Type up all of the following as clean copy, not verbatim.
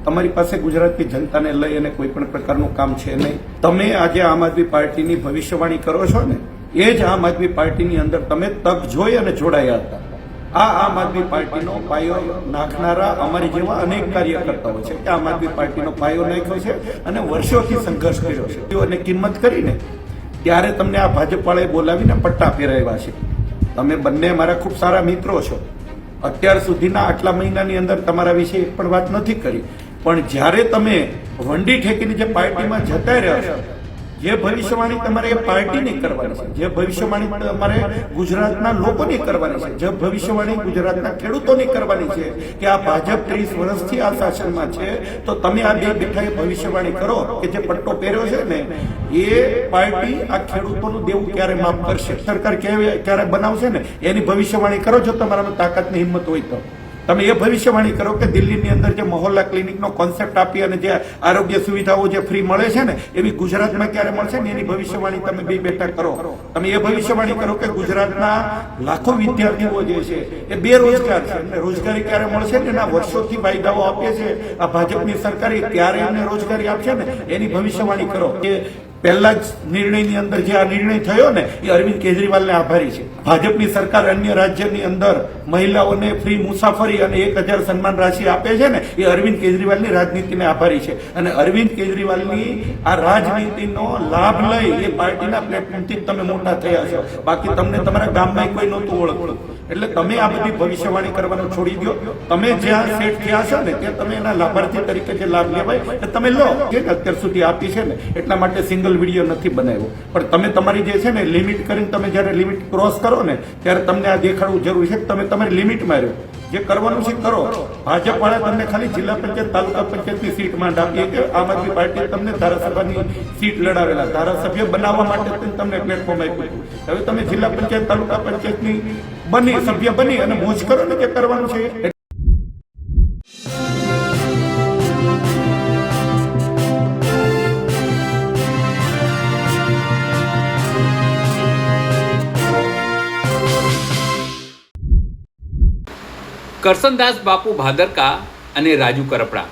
તમારી પાસે ગુજરાતની જનતાને લઈ અને કોઈ પણ પ્રકારનું કામ છે નહીં. તમે આજે આમ આદમી પાર્ટીની ભવિષ્યવાણી કરો છો ને, એ જ આમ આદમી પાર્ટીની અંદર તમે તક જોઈ અને જોડાયા હતા. આ આમ આદમી પાર્ટીનો પાયો નાખનારા અમારી જેવા અનેક કાર્યકર્તાઓ છે કે આમ આદમી પાર્ટીનો પાયો નાખ્યો છે અને વર્ષોથી સંઘર્ષ કર્યો છે અને કિંમત કરીને ત્યારે તમને આ ભાજપ વાળાએ બોલાવીને પટ્ટા પહેરાવ્યા છે. તમે બંને મારા ખૂબ સારા મિત્રો છો. અત્યાર સુધીના આટલા મહિનાની અંદર તમારા વિશે એક પણ વાત નથી કરી, પણ જ્યારે તમે વંડી ઠેકીને જે પાર્ટીમાં જતા રહ્યા છો, જે ભવિષ્યવાણી તમારે એ પાર્ટીની કરવાની છે, જે ભવિષ્યવાણી તમારે ગુજરાતના લોકોની કરવાની છે, જે ભવિષ્યવાણી ગુજરાતના ખેડૂતોની કરવાની છે કે આ ભાજપ 30 વર્ષથી આ શાસનમાં છે, તો તમે આ બે બેઠાએ ભવિષ્યવાણી કરો કે જે પટ્ટો પહેર્યો છે ને એ પાર્ટી આ ખેડૂતોનું દેવું ક્યારે માફ કરશે, સરકાર ક્યારે બનાવશે ને એની ભવિષ્યવાણી કરો. જો તમારામાં તાકાતની હિંમત હોય તો તમે એ ભવિષ્યવાણી કરો કે દિલ્હીની અંદર જે મહોલ્લા ક્લિનિકનો કોન્સેપ્ટ આપી અને જે આરોગ્ય સુવિધાઓ જે ફ્રી મળે છે ને એવી ગુજરાતમાં ક્યારે મળશે ને એની ભવિષ્યવાણી તમે બે બેઠા કરો. તમે એ ભવિષ્યવાણી કરો કે ગુજરાતના લાખો વિદ્યાર્થીઓ જે છે એ બેરોજગાર છે, એમને રોજગારી ક્યારે મળશે ને એના વર્ષોથી વાયદાઓ આપે છે આ ભાજપની સરકારે, ક્યારે એમને રોજગારી આપશે ને એની ભવિષ્યવાણી કરો. પહેલા જ નિર્ણયની અંદર જે આ નિર્ણય થયો ને એ અરવિંદ કેજરીવાલને આભારી છે. ભાજપની સરકાર અન્ય રાજ્યની અંદર મહિલાઓને ફ્રી મુસાફરી અને 1000 સન્માન રાશિ આપે છે ને એ અરવિંદ કેજરીવાલની રાજનીતિને આભારી છે. અને અરવિંદ કેજરીવાલની આ રાજનીતિનો લાભ લઈ એ પાર્ટીના પ્લેટફોર્મથી તમે મોટા થયા છો. બાકી તમને તમારા ગામમાં કોઈ નહોતું ઓળખતું. એટલે તમે આ બધી ભવિષ્યવાણી કરવાનું છોડી દો. તમે જ્યાં સેટ થયા છો ને ત્યાં તમે એના લાભાર્થી તરીકે જે લાભ લેવાય એ તમે લો. અત્યાર સુધી આપી છે ને એટલા માટે સિંગલ વિડીયો નથી બનાવ્યો, પણ તમે તમારી જે છે ને લિમિટ કરીને તમે જ્યારે લિમિટ ક્રોસ કરો ને ત્યારે તમને આ દેખાડવું જરૂરી છે કે તમે તમારી લિમિટમાં રહ્યો. જે કરવાનું છે કરો. ભાજપ વાળા તમને ખાલી જિલ્લા પંચાયત તાલુકા પંચાયતની સીટ માંડ આપીએ કે આમ આદમી પાર્ટીએ તમને ધારાસભાની સીટ લડાવેલા, ધારાસભ્ય બનાવવા માટે તમને પ્લેટફોર્મ આપ્યું. હવે તમે જિલ્લા પંચાયત તાલુકા પંચાયતની બની સભ્ય બની અને મોજ કરો ને જે કરવાનું છે. કરસનદાસ બાપુ ભાદરકા અને રાજુ કરપડા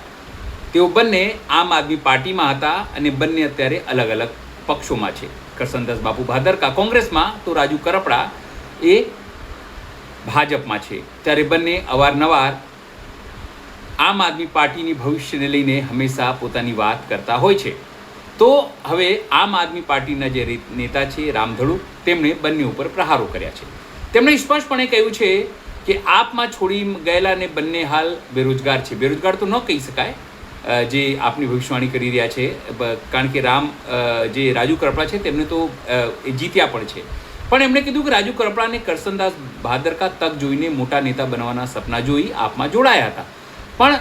તેઓ બંને આમ આદમી પાર્ટીમાં હતા અને બંને અત્યારે અલગ અલગ પક્ષોમાં છે. કરસનદાસ બાપુ ભાદરકા કોંગ્રેસમાં તો રાજુ કરપડા એ ભાજપમાં છે. ત્યારે બંને અવારનવાર આમ આદમી પાર્ટીની ભવિષ્યને લઈને હંમેશા પોતાની વાત કરતા હોય છે. તો હવે આમ આદમી પાર્ટીના જે નેતા છે રામધડુ, તેમણે બંને ઉપર પ્રહારો કર્યા છે. તેમણે સ્પષ્ટપણે કહ્યું છે કે આપમાં છોડી ગયેલા ને બંને હાલ બેરોજગાર છે. બેરોજગાર તો ન કહી શકાય જે આપની ભવિષ્યવાણી કરી રહ્યા છે, કારણ કે જે રાજુ કરપડા છે તેમને તો જીત્યા પણ છે. પણ એમણે કીધું કે રાજુ કરપડા અને કરસનદાસ ભાદરકા તક જોઈને મોટા નેતા બનવાના સપના જોઈ આપમાં જોડાયા હતા. પણ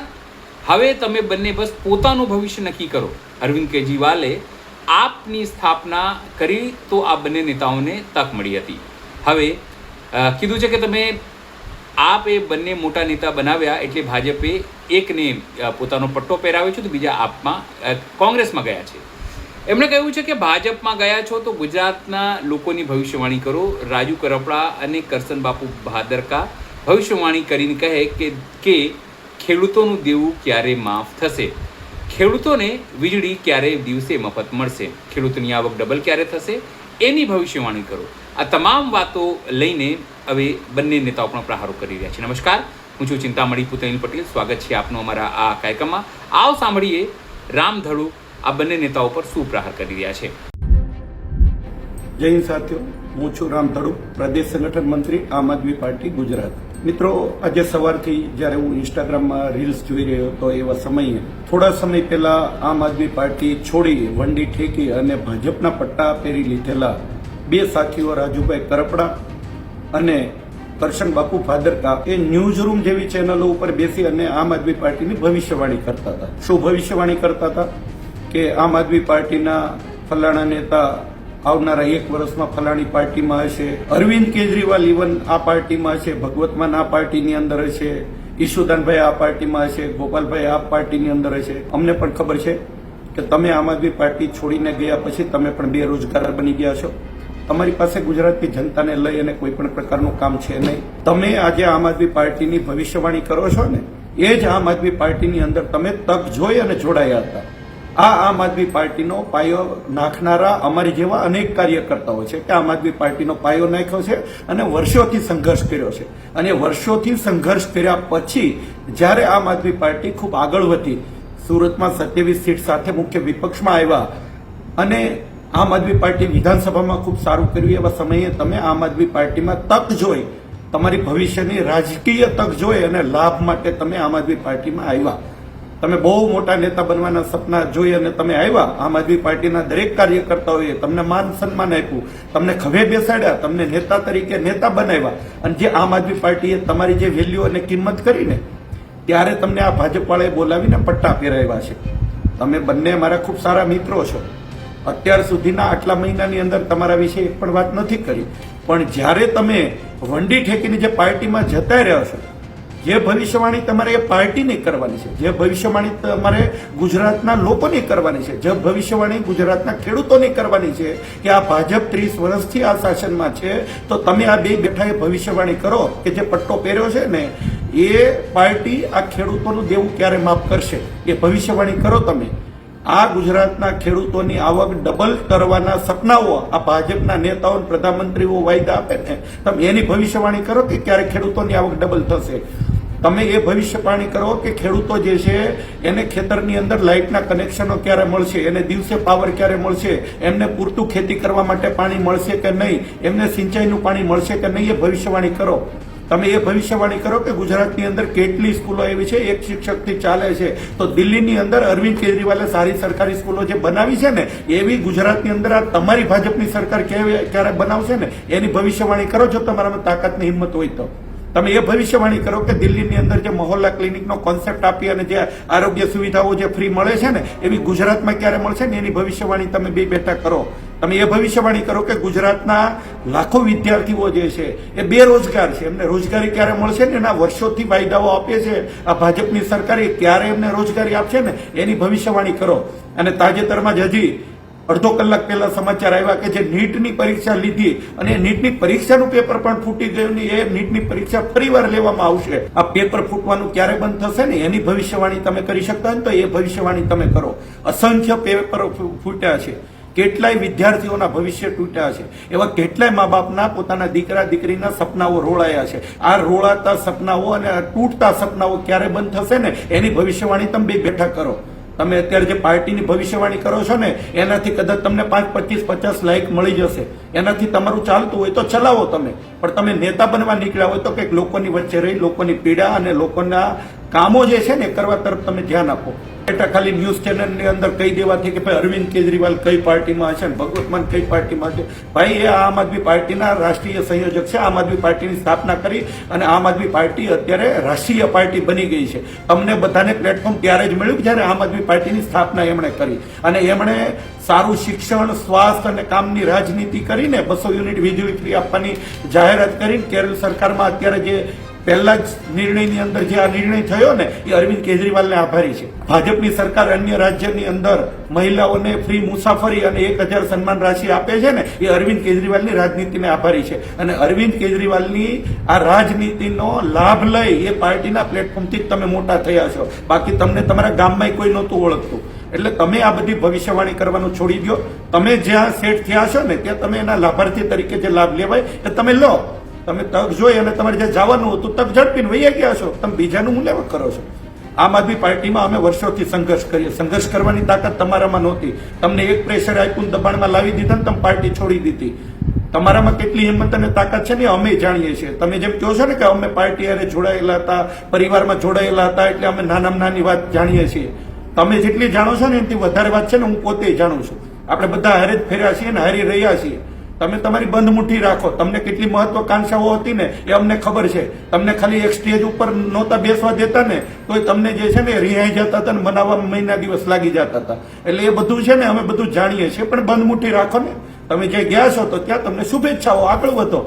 હવે તમે બંને બસ પોતાનું ભવિષ્ય નક્કી કરો. અરવિંદ કેજરીવાલે આપની સ્થાપના કરી તો આ બંને નેતાઓને તક મળી હતી. હવે કીધું છે કે તમે આપ એ બંને મોટા નેતા બનાવ્યા એટલે ભાજપે એકને પોતાનો પટ્ટો પહેરાવ્યો છે તો બીજા આપમાં કોંગ્રેસમાં ગયા છે. એમણે કહ્યું છે કે ભાજપમાં ગયા છો તો ગુજરાતના લોકોની ભવિષ્યવાણી કરો. રાજુ કરપડા અને કરસન બાપુ ભાદરકા ભવિષ્યવાણી કરીને કહે કે ખેડૂતોનું દેવું ક્યારે માફ થશે, ખેડૂતોને વીજળી ક્યારે દિવસે મફત મળશે, ખેડૂતોની આવક ડબલ ક્યારે થશે એની ભવિષ્યવાણી કરો. આ તમામ વાતો લઈને હવે બંને નેતાઓ પણ પ્રહારો કરી રહ્યા છે. નમસ્કાર, હું છું ચિંતામણી પુતેલ પટેલ. સ્વાગત છે આપનું અમારા આ કાર્યક્રમમાં. આવો સાંભળીએ રામધડુ આ બંને નેતાઓ પર શું પ્રહાર કરી રહ્યા છે. જય હિન્દ સાથીઓ, હું છું રામધડુ, પ્રદેશ સંગઠન મંત્રી આમ આદમી પાર્ટી ગુજરાત. મિત્રો, આજે સવારથી જ્યારે હું ઇન્સ્ટાગ્રામમાં રીલ્સ જોઈ રહ્યો હતો એવા સમયે થોડા સમય પહેલા આમ આદમી પાર્ટી છોડી વંડી ઠેકી અને ભાજપના પટ્ટા પહેરી લીધેલા બે સાથીઓ રાજુભાઈ કરપડા અને કરશન બાપુ ભાદરકા એ ન્યૂઝ રૂમ જેવી ચેનલો ઉપર બેસી અને આમ આદમી પાર્ટીની ભવિષ્યવાણી કરતા હતા. શું ભવિષ્યવાણી કરતા હતા કે આમ આદમી પાર્ટીના ફલાણા નેતા આવનારા 1 વર્ષમાં ફલાણી પાર્ટીમાં હશે, અરવિંદ કેજરીવાલ ઇવન આ પાર્ટીમાં હશે, ભગવત માન આ પાર્ટીની અંદર હશે, ઈશુદાનભાઈ આ પાર્ટીમાં હશે, ગોપાલભાઈ આ પાર્ટીની અંદર હશે. અમને પણ ખબર છે કે તમે આમ આદમી પાર્ટી છોડીને ગયા પછી તમે પણ બેરોજગાર બની ગયા છો. તમારી પાસે ગુજરાતની જનતાને લઈ અને કોઈ પણ પ્રકારનું કામ છે નહીં. તમે આજે આમ આદમી પાર્ટીની ભવિષ્યવાણી કરો છો ને એ જ આમ આદમી પાર્ટીની અંદર તમે તક જોઈ અને જોડાયા હતા. આ આમ આદમી પાર્ટીનો પાયો નાખનારા અમારી જેવા અનેક કાર્યકર્તાઓ છે કે આમ આદમી પાર્ટીનો પાયો નાખ્યો છે અને વર્ષોથી સંઘર્ષ કર્યો છે. અને વર્ષોથી સંઘર્ષ કર્યા પછી જ્યારે આમ આદમી પાર્ટી ખૂબ આગળ વધી, સુરતમાં 27 સીટ સાથે મુખ્ય વિપક્ષમાં આવ્યા અને આમ આદમી પાર્ટી વિધાનસભામાં ખૂબ સારું કર્યું, એવા સમયે તમે આમ આદમી પાર્ટીમાં તક જોઈ, તમારી ભવિષ્યની રાજકીય તક જોઈ અને લાભ માટે તમે આમ આદમી પાર્ટીમાં આવ્યા. તમે બહુ મોટા નેતા બનવાના સપના જોઈ અને તમે આવ્યા. આમ આદમી પાર્ટીના દરેક કાર્યકર્તાઓએ તમને માન સન્માન આપ્યું, તમને ખભે બેસાડ્યા, તમને નેતા તરીકે નેતા બનાવ્યા. અને જે આમ આદમી પાર્ટીએ તમારી જે વેલ્યુ અને કિંમત કરીને ત્યારે તમને આ ભાજપવાળાએ બોલાવીને પટ્ટા પહેરાવ્યા છે. તમે બંને મારા ખૂબ સારા મિત્રો છો. અત્યાર સુધીના આટલા મહિનાની અંદર તમારા વિશે એક પણ વાત નથી કરી, પણ જ્યારે તમે વંડી ઠેકીને જે પાર્ટીમાં જતા રહ્યા છો, જે ભવિષ્યવાણી તમારે એ પાર્ટીની કરવાની છે, જે ભવિષ્યવાણી તમારે ગુજરાતના લોકોની કરવાની છે, જે ભવિષ્યવાણી ગુજરાતના ખેડૂતોની કરવાની છે કે આ ભાજપ 30 વર્ષથી આ શાસનમાં છે, તો તમે આ બે બેઠાએ ભવિષ્યવાણી કરો કે જે પટ્ટો પહેર્યો છે ને એ પાર્ટી આ ખેડૂતોનું દેવું ક્યારે માફ કરશે, એ ભવિષ્યવાણી કરો તમે. આ ગુજરાતના ખેડૂતોની આવક ડબલ કરવાના સપનાઓ આ ભાજપના નેતાઓ પ્રધાનમંત્રીઓ વાયદા આપે ને, તમે એની ભવિષ્યવાણી કરો કે ક્યારે ખેડૂતોની આવક ડબલ થશે. તમે એ ભવિષ્યવાણી કરો કે ખેડૂતો જે છે એને ખેતરની અંદર લાઇટના કનેક્શનો ક્યારે મળશે, એને દિવસે પાવર ક્યારે મળશે, એમને પૂરતું ખેતી કરવા માટે પાણી મળશે કે નહીં, એમને સિંચાઈનું પાણી મળશે કે નહીં, એ ભવિષ્યવાણી કરો. તમે એ ભવિષ્યવાણી કરો કે ગુજરાતની અંદર કેટલી સ્કૂલો એવી છે એક શિક્ષકથી ચાલે છે, તો દિલ્હીની અંદર અરવિંદ કેજરીવાલે સારી સરકારી સ્કૂલો જે બનાવી છે ને એવી ગુજરાતની અંદર આ તમારી ભાજપની સરકાર ક્યારે બનાવશે ને એની ભવિષ્યવાણી કરો. જો તમારામાં તાકાતની હિંમત હોય તો તમે એ ભવિષ્યવાણી કરો કે દિલ્હીની અંદર જે મહોલ્લા ક્લિનિકનો કોન્સેપ્ટ આપી અને જે આરોગ્ય સુવિધાઓ જે ફ્રી મળે છે ને એવી ગુજરાતમાં ક્યારે મળશે ને એની ભવિષ્યવાણી તમે બે બેઠા કરો. તમે એ ભવિષ્યવાણી કરો કે ગુજરાતના લાખો વિદ્યાર્થીઓ જે છે એ બેરોજગાર છે, એમને રોજગારી ક્યારે મળશે ને એના વર્ષોથી વાયદાઓ આપે છે આ ભાજપની સરકારે, ક્યારે એમને રોજગારી આપશે ને એની ભવિષ્યવાણી કરો. અને તાજેતરમાં જ હજી અડધો કલાક પહેલા સમાચાર આવ્યા કે જે નીટની પરીક્ષા લીધી અને નીટની પરીક્ષાનું પેપર પણ ફૂટી ગયું ને એ નીટની પરીક્ષા ફરીવાર લેવામાં આવશે. આ પેપર ફૂટવાનું ક્યારે બંધ થશે ને એની ભવિષ્યવાણી તમે કરી શકતા હોય તો એ ભવિષ્યવાણી તમે કરો. અસંખ્ય પેપર ફૂટ્યા છે, કેટલાય વિદ્યાર્થીઓના ભવિષ્ય તૂટ્યા છે, એવા કેટલાય મા બાપના પોતાના દીકરા દીકરીના સપનાઓ રોળાયા છે. આ રોળાતા સપનાઓ અને તૂટતા સપનાઓ ક્યારે બંધ થશે ને એની ભવિષ્યવાણી તમે બે બેઠા કરો. તમે અત્યારે જે પાર્ટીની ભવિષ્યવાણી કરો છો ને એનાથી કદાચ તમને 5, 25, 50 લાઈક મળી જશે, એનાથી તમારું ચાલતું હોય તો ચલાવો તમે. પણ તમે નેતા બનવા નીકળ્યા હોય તો કંઈક લોકોની વચ્ચે રહી લોકોની પીડા અને લોકોના કામો જે છે ને કરવા તરફ તમે ધ્યાન આપો. એટલે ખાલી ન્યૂઝ ચેનલની અંદર કહી દેવાથી કે ભાઈ અરવિંદ કેજરીવાલ કઈ પાર્ટીમાં છે ને ભગવત માન કઈ પાર્ટીમાં છે. ભાઈ એ આમ આદમી પાર્ટીના રાષ્ટ્રીય સંયોજક છે. આમ આદમી પાર્ટીની સ્થાપના કરી અને આમ આદમી પાર્ટી અત્યારે રાષ્ટ્રીય પાર્ટી બની ગઈ છે. તમને બધાને પ્લેટફોર્મ ત્યારે જ મળ્યું જ્યારે આમ આદમી પાર્ટીની સ્થાપના એમણે કરી અને એમણે સારું શિક્ષણ, સ્વાસ્થ્ય અને કામની રાજનીતિ કરીને 200 યુનિટ વીજળી ફ્રી આપવાની જાહેરાત કરીને કેરળ સરકારમાં અત્યારે જે પહેલા જ નિર્ણયની અંદર જે આ નિર્ણય થયો ને એ અરવિંદ કેજરીવાલને આભારી છે. ભાજપની સરકાર અન્ય રાજ્યની અંદર મહિલાઓને ફ્રી મુસાફરી અને 1000 સન્માન રાશિ આપે છે ને એ અરવિંદ કેજરીવાલની રાજનીતિને આભારી છે. અને અરવિંદ કેજરીવાલની આ રાજનીતિનો લાભ લઈ એ પાર્ટીના પ્લેટફોર્મથી જ તમે મોટા થયા છો. બાકી તમને તમારા ગામમાં કોઈ નહોતું ઓળખતું. એટલે તમે આ બધી ભવિષ્યવાણી કરવાનું છોડી દો. તમે જ્યાં સેટ થયા છો ને ત્યાં તમે એના લાભાર્થી તરીકે જે લાભ લેવાય એ તમે લો. તમે તક જોઈ અને તમારે જે જવાનું હતું તક ઝડપીને વૈયા ગયા છો. તમે બીજાનું હું લેવા કરો છો. આમ આદમી પાર્ટીમાં અમે વર્ષોથી સંઘર્ષ કરીએ. સંઘર્ષ કરવાની તાકાત તમારામાં નહોતી. તમને એક પ્રેશર આપ્યું, દબાણમાં લાવી દીધા ને તમે પાર્ટી છોડી દીધી. તમારામાં કેટલી હિંમત અને તાકાત છે ને અમે જાણીએ છીએ. તમે જેમ કહો છો ને કે અમે પાર્ટી હારે જોડાયેલા હતા, પરિવારમાં જોડાયેલા હતા એટલે અમે નાનામાં નાની વાત જાણીએ છીએ. તમે જેટલી જાણો છો ને એનાથી વધારે વાત છે ને હું પોતે જાણું છું. આપણે બધા હારે જ ફેર્યા છીએ ને હારી રહ્યા છીએ. તમે તમારી બંધ મુઠ્ઠી રાખો. તમને કેટલી મહત્વાકાંક્ષાઓ હતી ને એ અમને ખબર છે. તમને ખાલી એક સ્ટેજ ઉપર નહોતા બેસવા દેતા ને તો તમને જે છે ને રિહાઈ જતા હતા ને બનાવવામાં મહિના દિવસ લાગી જતા હતા. એટલે એ બધું છે ને અમે બધું જાણીએ છીએ. પણ બંધ મુઠ્ઠી રાખો ને. તમે જે ગયા છો તો ત્યાં તમને શુભેચ્છાઓ, આગળ વધો.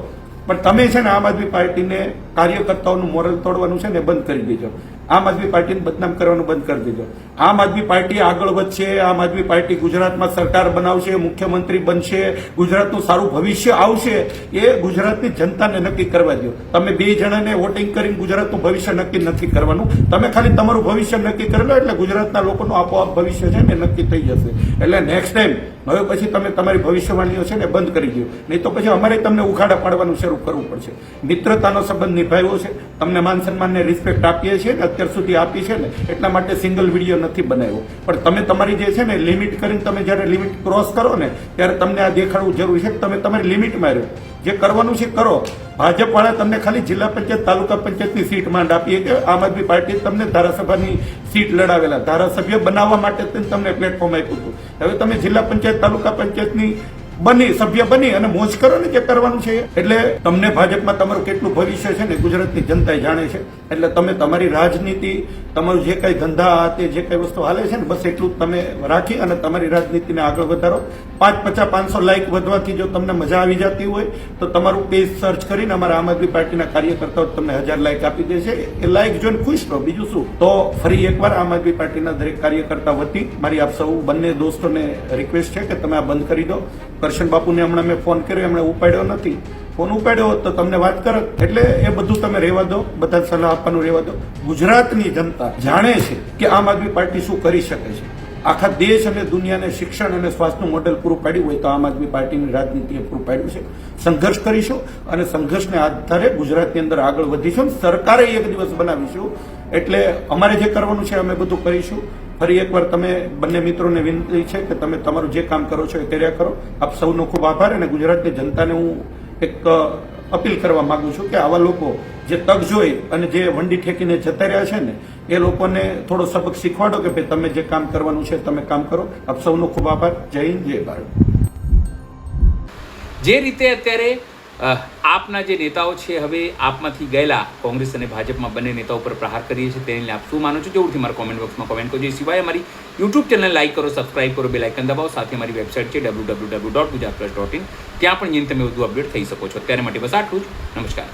પણ તમે છે ને આમ આદમી પાર્ટીને કાર્યકર્તાઓનું મોરલ તોડવાનું છે ને બંધ કરી દેજો. આમ આદમી પાર્ટીને બદનામ કરવાનું બંધ કરી દીધો. આમ આદમી પાર્ટી આગળ વધશે, આમ આદમી પાર્ટી ગુજરાતમાં સરકાર બનાવશે, મુખ્યમંત્રી બનશે, ગુજરાતનું સારું ભવિષ્ય આવશે, એ ગુજરાતની જનતાને નક્કી કરવા દો. તમે 2 જણાને વોટિંગ કરીને ગુજરાતનું ભવિષ્ય નક્કી નથી કરવાનું. તમે ખાલી તમારું ભવિષ્ય નક્કી કરી લો એટલે ગુજરાતના લોકોનું આપોઆપ ભવિષ્ય છે ને નક્કી થઈ જશે. એટલે નેક્સ્ટ ટાઈમ હવે પછી તમે તમારી ભવિષ્યવાણીઓ છે ને બંધ કરી દો, નહીં તો પછી અમારે તમને ઉખાડા પાડવાનું શરૂ કરવું પડશે. મિત્રતાનો સંબંધ નિભાવ્યો છે, તમને માન સન્માનને રિસ્પેક્ટ આપીએ છીએ ને અત્યાર સુધી આપી છે ને, એટલા માટે સિંગલ વિડીયો નથી બનાવ્યો. પણ તમે તમારી જે છે ને લિમિટ કરીને તમે જ્યારે લિમિટ ક્રોસ કરો ને ત્યારે તમને આ દેખાડવું જરૂરી છે કે તમે તમારી લિમિટમાં રહ્યો. જે કરવાનું છે કરો. ભાજપ વાળા તમને ખાલી જિલ્લા પંચાયત તાલુકા પંચાયતની સીટ માંડ આપીએ કે આમ આદમી પાર્ટી તમને ધારાસભાની સીટ લડાવેલા, ધારાસભ્ય બનાવવા માટે તમને પ્લેટફોર્મ આપ્યું હતું. હવે તમે જિલ્લા પંચાયત તાલુકા પંચાયતની સભ્ય બની અને મોજ કરો ને જે કરવાનું છે. એટલે તમને ભાજપમાં તમારું કેટલું ભવિષ્ય છે ને ગુજરાતની જનતા જાણે છે. એટલે તમે તમારી રાજનીતિ, તમારું જે કઈ ધંધા તે જે કઈ વસ્તુ હાલે છે ને બસ એટલું જ તમે રાખી અને તમારી રાજનીતિને આગળ વધારો. 550 500 લાઇક વધવાથી જો તમને મજા આવી જતી હોય તો તમારું પેજ સર્ચ કરીને અમારા આમ આદમી પાર્ટીના કાર્યકર્તાઓ તમને 1000 લાઇક આપી દેશે. એ લાઇક જોઈને ખુશ રહો, બીજું શું. તો ફરી એકવાર આમ આદમી પાર્ટીના દરેક કાર્યકર્તા વતી મારી આપ સૌ બંને દોસ્તોને રિક્વેસ્ટ છે કે તમે આ બંધ કરી દો. કરશન બાપુને હમણાં મેં ફોન કર્યો, એમણે ઉપાડ્યો નથી. ફોન ઉપાડ્યો હોત તો તમને વાત કરત. એટલે એ બધું તમે રહેવા દો, બધા સલાહ આપવાનું રહેવા દો. ગુજરાતની જનતા જાણે છે કે આમ આદમી પાર્ટી શું કરી શકે છે. આખા દેશ અને દુનિયાને શિક્ષણ અને સ્વાસ્થ્યનું મોડેલ પૂરું પાડ્યું હોય તો આમ આદમી પાર્ટીની રાજનીતિએ પૂરું પાડ્યું છે. સંઘર્ષ કરીશું અને સંઘર્ષને આધારે ગુજરાતની અંદર આગળ વધીશું. સરકારે એક દિવસ બનાવીશું. એટલે અમારે જે કરવાનું છે અમે બધું કરીશું. ફરી એકવાર તમે બંને મિત્રોને વિનંતી છે કે તમે તમારું જે કામ કરો છો એ કર્યા કરો. આપ સૌનો ખૂબ આભાર. અને ગુજરાતની જનતાને હું એક અપીલ કરવા માંગુ છું કે આવા લોકો જે તક જોઈ અને જે વંડી ઠેકીને જતા રહ્યા છે ને એ લોકોને થોડો સબક શીખવાડો કે ભાઈ તમે જે કામ કરવાનું છે તમે કામ કરો. આપ સૌનો ખૂબ આભાર. જય હિન્દ, જય ભારત. જે રીતે અત્યારે આપના જે નેતાઓ છે હવે આપમાંથી ગયેલા કોંગ્રેસ અને ભાજપમાં બંને નેતાઓ પર પ્રહાર કરીએ છીએ, તેને આપ શું માનો છો જરૂરથી મારા કોમેન્ટ બોક્સમાં કોમેન્ટ કરજો. એ સિવાય અમારી યુટ્યુબ ચેનલ લાઈક કરો, સબસ્ક્રાઇબ કરો, બેલ આઇકન દબાવો. સાથે અમારી વેબસાઇટ છે www.gujaratplus.in, ત્યાં પણ જઈને તમે વધુ અપડેટ થઈ શકો છો. અત્યારે માટે બસ આટલું જ. નમસ્કાર.